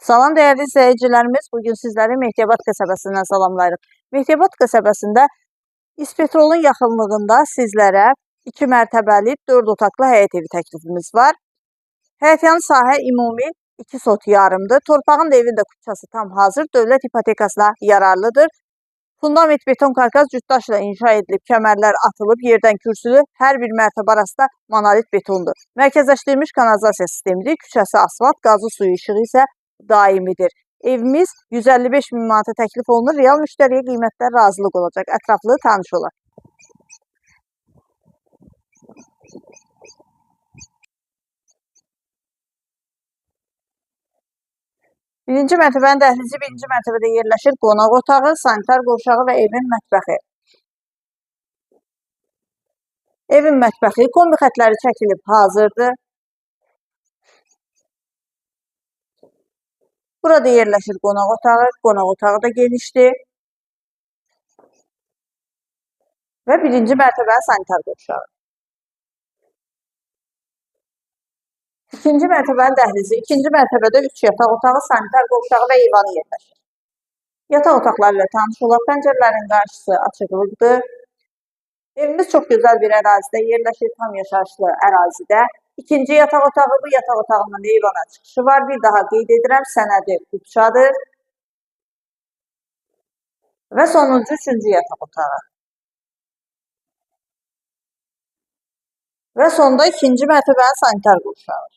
Salam dəyərli izləyicilərimiz, bugün sizləri Mehdiyabad qəsəbəsindən salamlayırıq. Mehdiyabad qəsəbəsində İspetrolun yaxınlığında sizlərə 2 mərtəbəli 4 otaqlı həyət evi təklifimiz var. Həyətyanı sahə ümumi 2 sot yarımdır. Torpağın da evin də kupçası tam hazır, dövlət ipotekasına yararlıdır. Fundament beton karkas cütdaşla inşa edilib, kəmərlər atılıb, yerdən kürsülü, hər bir mərtəbə arasında monolit betondur. Mərkəzləşdirilmiş kanalizasiya sistemidir, küçəsi asfalt, qazı suyu işığı isə daimidir. Evimiz 155 min manata təklif olunur. Real müştəriyə qiymətlər razılıq olacaq. Ətraflı tanış olaq. Birinci mərtəbənin dəhlizi, birinci mərtəbədə yerləşir qonaq otağı, sanitar qovşağı və evin mətbəxi. Evin mətbəxi, kombi xətləri çəkilib hazırdır. Burada yerləşir qonaq otağı da genişdir. Və birinci mərtəbənin sanitar qovşağı. İkinci mərtəbənin dəhlizi, ikinci mərtəbədə 3 yataq otağı, sanitar qovşağı və eyvanı yerləşir. Yataq otaqları ilə tanış olaq, pəncərələrin qarşısı açıqlıqdır. Evimiz çox gözəl bir ərazidə yerləşir, tam yaşayışlı ərazidə. İkinci yataq otağı, bu yataq otağının eyvana çıxışı var. Bir daha qeyd edirəm, sənədi kupçadır. Və sonuncu, üçüncü yataq otağı. Və sonda ikinci mərtəbənin sanitar qovşağı.